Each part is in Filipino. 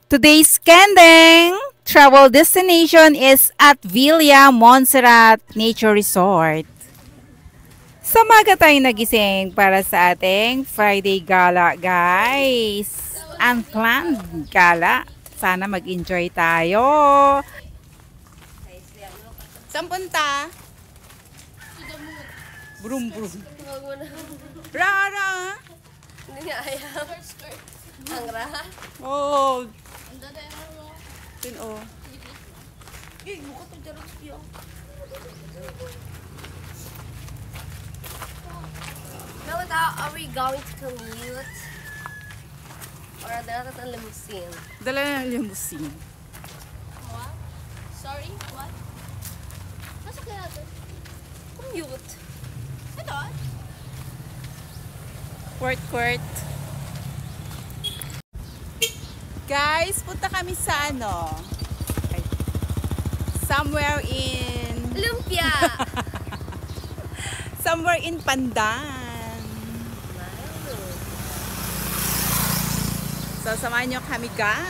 Today's Kendeng travel destination is at Villa Montserrat Nature Resort. Sa maga tayong nagising para sa ating Friday Gala, guys. Unplanned gala. Sana mag-enjoy tayo. Saan punta? Brum brum. Rara. Hindi nga ayaw. Ang raha. Oh. Tino. Eh, buka to jarang siya. Now, are we going to commute? Or dala natin ang limousine? Dala na ng limousine. What? Sorry? What? Nasa kaya natin? Commute. Ito? Court. Guys, punta kami sa somewhere in Lumpia! somewhere in Pandan. So, samahan nyo kami, guys.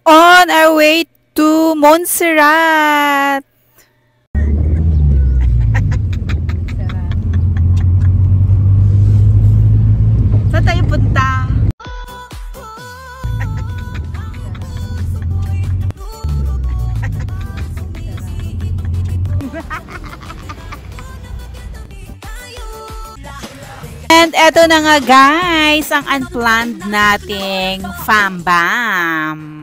On our way to Montserrat. Saan tayo punta? And eto na nga, guys, ang unplanned nating fam-bam.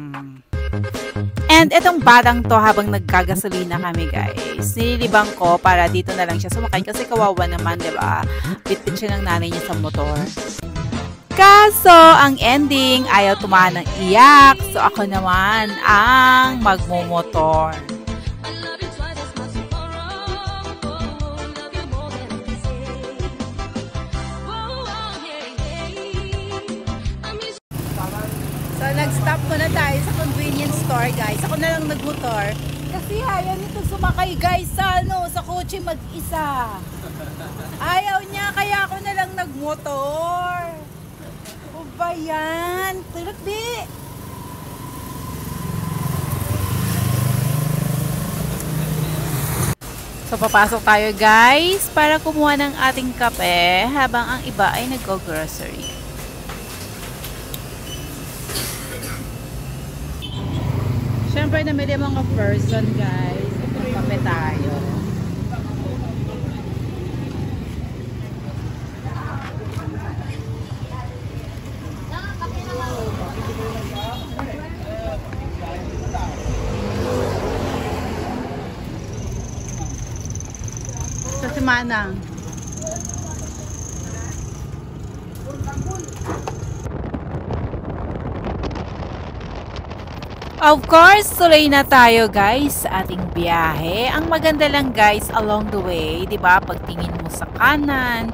And etong batang to, habang nagkagasolina kami, guys, nililibang ko para dito na lang siya sumakay kasi kawawa naman, diba? Bitbit siya ng nanay niya sa motor. Kaso, ang ending, ayaw tumaan ng iyak. So, ako naman ang magmumotor. So, nag-stop muna tayo sa convenience store, guys. Ako na lang nagmotor. Kasi ayaw nito sumakay, guys, sa kotse mag-isa. Ayaw niya, kaya ako na lang nagmotor. O ba yan? Tulad, So, papasok tayo, guys, para kumuha ng ating kape habang ang iba ay nag-go-grocery. Siyempre, namili mga person, guys. Kape tayo. Sa si Manang. Of course, tuloy na tayo, guys, sa ating biyahe. Ang maganda lang, guys, along the way, 'di ba? Pagtingin mo sa kanan,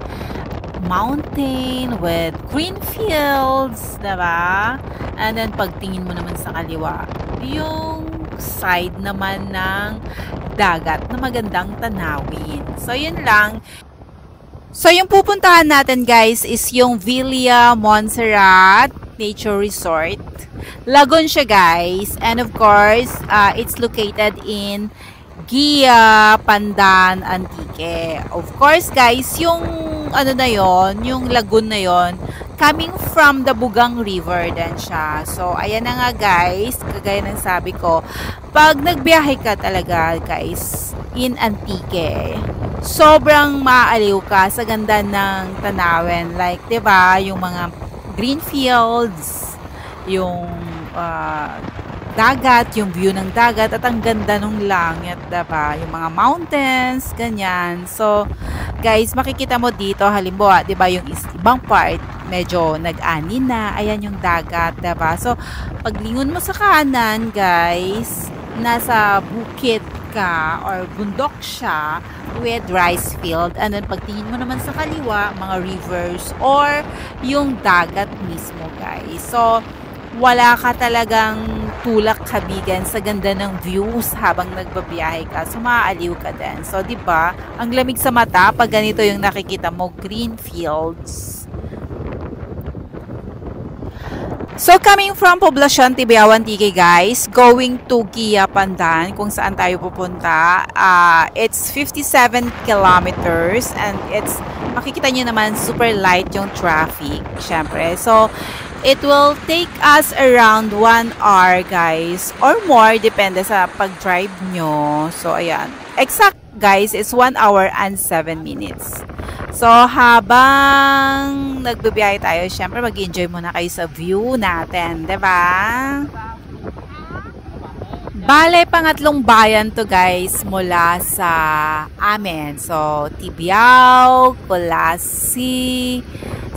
mountain with green fields, 'di ba? And then pagtingin mo naman sa kaliwa, yung side naman ng dagat na magandang tanawin. So, yun lang. So, yung pupuntahan natin, guys, is yung Villa Montserrat Nature Resort. Lagon siya, guys. And of course, it's located in Gia, Pandan, Antique. Of course, guys, yung yung lagoon na yon, coming from the Bugang River din siya. So, ayan na nga, guys. Kagaya ng sabi ko, pag nagbiyahe ka talaga, guys, in Antique, sobrang maaaliw ka sa ganda ng tanawin. Like, 'di ba, yung mga green fields, yung dagat, yung view ng dagat at ang ganda ng langit, diba? Yung mga mountains, ganyan. So, guys, makikita mo dito, halimbawa, diba, yung ibang part, medyo nag-ani na, ayan yung dagat, diba? So, paglingon mo sa kanan, guys, nasa bukid ka or bundok siya with rice field, and then pagtingin mo naman sa kaliwa, mga rivers or yung dagat mismo, guys. So, wala ka talagang tulak kabigan sa ganda ng views habang nagbabiyahe ka. So, maaaliw ka din. So, di ba? Ang lamig sa mata pag ganito yung nakikita mo, green fields. So, coming from Poblacion, Tibayawan, TK, guys, going to Gia Pandan, kung saan tayo pupunta, it's 57 kilometers and it's, makikita nyo naman, super light yung traffic, syempre. So, it will take us around 1 hour, guys, or more, depende sa pag-drive nyo. So, ayan. Exact, guys, is 1 hour and 7 minutes. So, habang nagbibiyahe tayo, syempre mag-enjoy muna kayo sa view natin, diba? Bale, pangatlong bayan to, guys, mula sa amin. So, Tibiao, Colasi,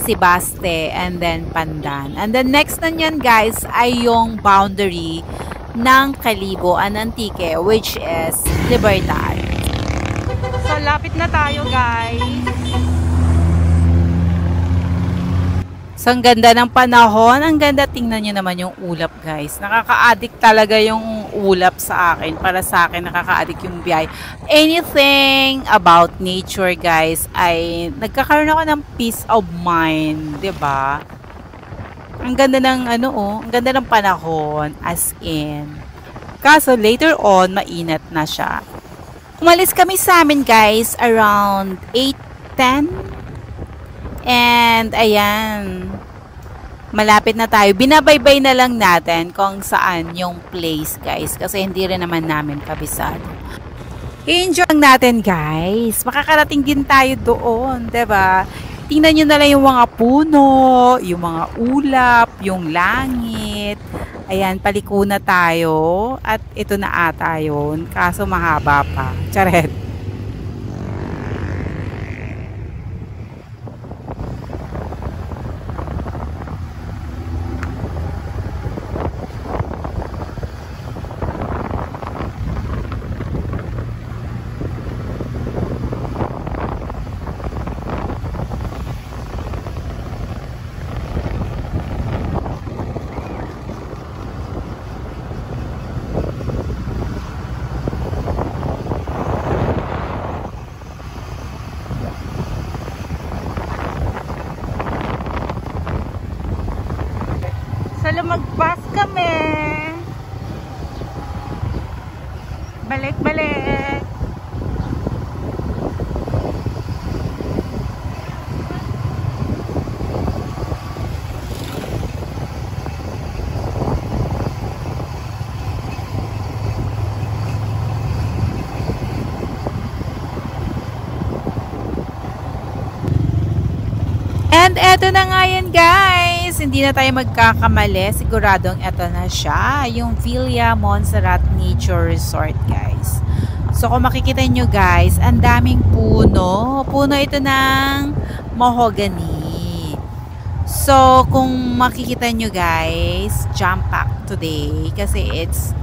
Sibaste, and then Pandan. And then next na yan, guys, ay yung boundary ng Calibo and Antique, which is Libertad. So, lapit na tayo, guys. So, ang ganda ng panahon. Ang ganda. Tingnan nyo naman yung ulap, guys. Nakaka-addict talaga yung ulap sa akin. Para sa akin, nakaka-addict yung biyahe. Anything about nature, guys, ay nagkakaroon ako ng peace of mind. 'Di ba? Ang ganda ng ang ganda ng panahon, as in. Kaso, later on, mainit na siya. Umalis kami sa amin, guys, around 8:10. And, ayan, malapit na tayo. Binabaybay na lang natin kung saan yung place, guys. Kasi hindi rin naman namin kabisado. I-enjoy lang natin, guys. Makakarating din tayo doon, diba? Tingnan nyo na lang yung mga puno, yung mga ulap, yung langit. Ayan, paliko na tayo. At ito na ata yun. Kaso mahaba pa. Charet. Lumagpas kami. Balik-balik. And eto na nga yan, guys. Hindi na tayo magkakamali. Siguradong eto na siya. Yung Villa Montserrat Nature Resort, guys. So, kung makikita nyo, guys, ang daming puno. Puno ito ng mahogany. So, kung makikita nyo, guys, jump pack today. Kasi it's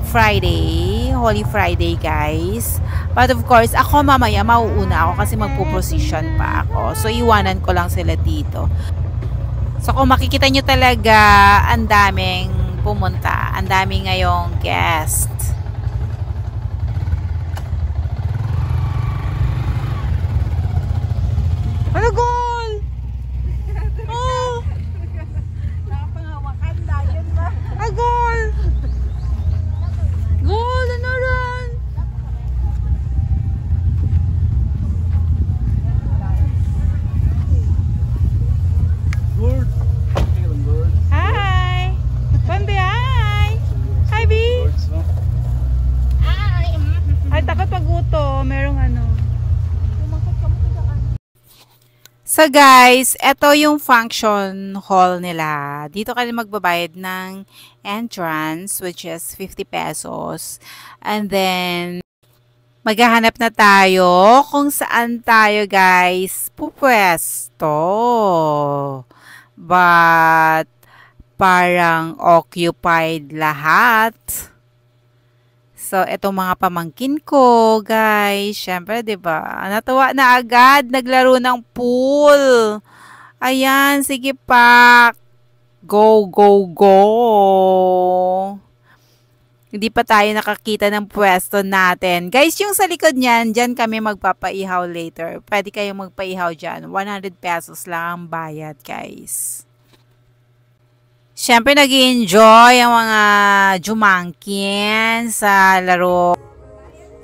Friday, Holy Friday, guys. But of course, ako mamaya mauuna ako kasi magpo-procession pa ako. So, iwanan ko lang sila dito. So, kung makikita nyo talaga, ang daming pumunta. Ang daming ngayong guest. Ano, goal? Oh! Nakapangawakan na, yun ba? Ah, goal! Goal! Ano rin? Good. Hi! Bambi, hi! Hi, B! So guys, ito yung function hall nila. Dito ka magbabayad ng entrance, which is 50 pesos. And then, maghahanap na tayo kung saan tayo guys pupwesto. But, parang occupied lahat. So, etong mga pamangkin ko, guys, syempre, 'di ba? Natuwa na agad, naglaro ng pool. Ayan, sige pa. Go, go, go. Hindi pa tayo nakakita ng pwesto natin. Guys, yung sa likod niyan, diyan kami magpapaihaw later. Pwede kayong magpaihaw diyan. 100 pesos lang ang bayad, guys. Siyempre, nag-i-enjoy ang mga jumangkin sa laro.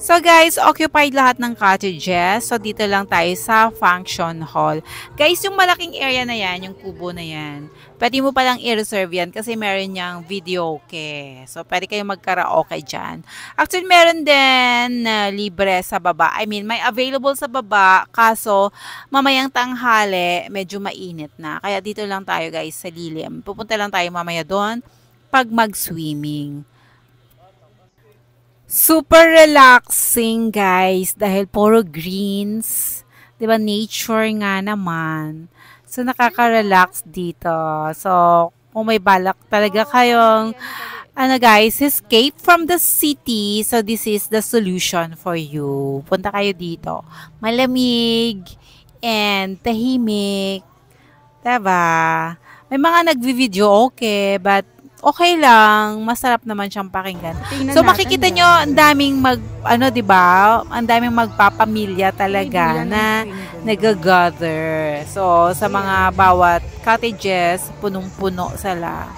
So guys, occupied lahat ng cottages. So dito lang tayo sa function hall. Guys, yung malaking area na yan, yung kubo na yan, pwede mo palang i-reserve yan kasi meron niyang video okay. So pwede kayong magkaraoke dyan. Actually, meron din libre sa baba. I mean, may available sa baba. Kaso, mamayang tanghali, medyo mainit na. Kaya dito lang tayo guys sa lilim. Pupunta lang tayo mamaya doon pag mag-swimming. Super relaxing, guys, dahil puro greens. 'Di ba, nature nga naman. So, nakaka-relax dito. So, kung may balak talaga kayong, guys, escape from the city, so this is the solution for you. Punta kayo dito. Malamig and tahimik. 'Di ba? May mga nagvi-video okay, but okay lang, masarap naman siyang pakinggan. So makikita nyo, ang daming diba? Ang daming magpapamilya talaga na nag-gather. So sa mga bawat cottages, punong-puno sila.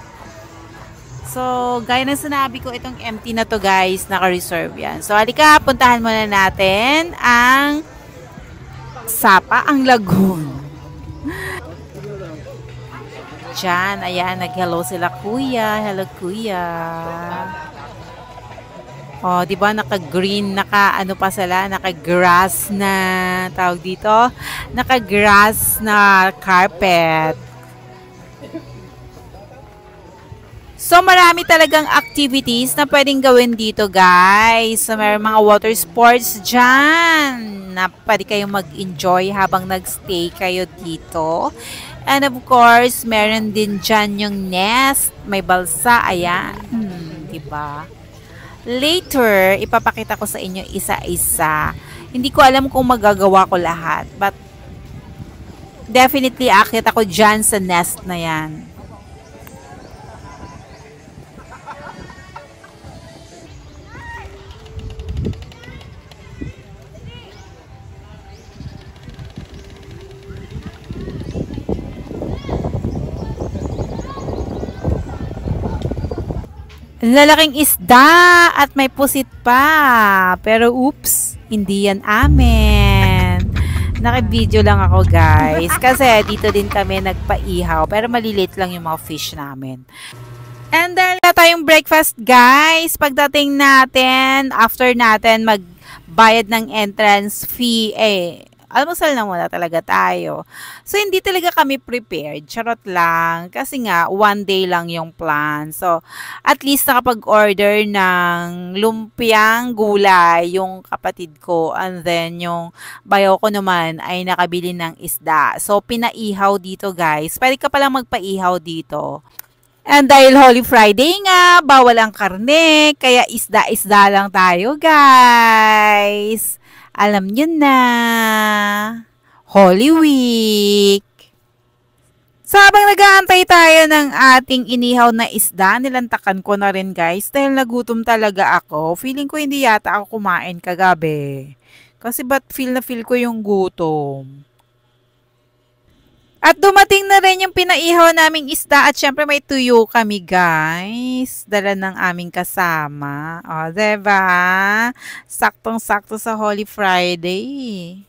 So gaya ng sinabi ko, itong empty na to guys, naka-reserve yan. So halika, puntahan muna natin ang Sapa, ang Lagoon. Diyan, ayan, nag-hello sila kuya. Hello kuya. Oh, 'di ba naka-green, pa sila, naka-grass na tawag dito, naka-grass na carpet. So, marami talagang activities na pwedeng gawin dito, guys. So, may mga water sports dyan na pwede kayong mag-enjoy habang nag-stay kayo dito. And of course, meron din dyan yung nest. May balsa. Ayan. Diba? Later, ipapakita ko sa inyo isa-isa. Hindi ko alam kung magagawa ko lahat. But, definitely, akit ako dyan sa nest na yan. Lalaking isda at may pusit pa. Pero oops, hindi yan amin. Naka-video lang ako guys. Kasi dito din kami nagpaihaw. Pero maliliit lang yung mga fish namin. And then, wala tayong breakfast guys. Pagdating natin, after natin magbayad ng entrance fee, almusal na muna talaga tayo. So, hindi talaga kami prepared. Charot lang. Kasi nga, one day lang yung plan. So, at least nakapag-order ng lumpiang gulay yung kapatid ko. And then, yung bayaw ko naman ay nakabili ng isda. So, pinaihaw dito, guys. Pwede ka palang magpaihaw dito. And dahil Holy Friday nga, bawal ang karne. Kaya isda-isda lang tayo, guys. Alam nyo na, Holy Week. So, habang nag-aantay tayo ng ating inihaw na isda, nilantakan ko na rin guys dahil nagutom talaga ako. Feeling ko hindi yata ako kumain kagabi. Kasi ba't feel na feel ko yung gutom. At dumating na rin yung pinaihaw naming isda at syempre may tuyo kami guys. Dala ng aming kasama. O, diba? Saktong-sakto sa Holy Friday.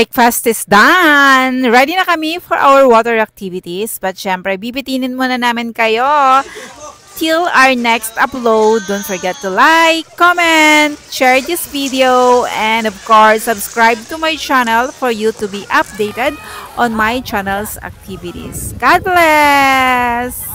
breakfast is done. Ready na kami for our water activities. But syempre, bibitinin muna namin kayo till our next upload. Don't forget to like, comment, share this video, and of course, subscribe to my channel for you to be updated on my channel's activities. God bless!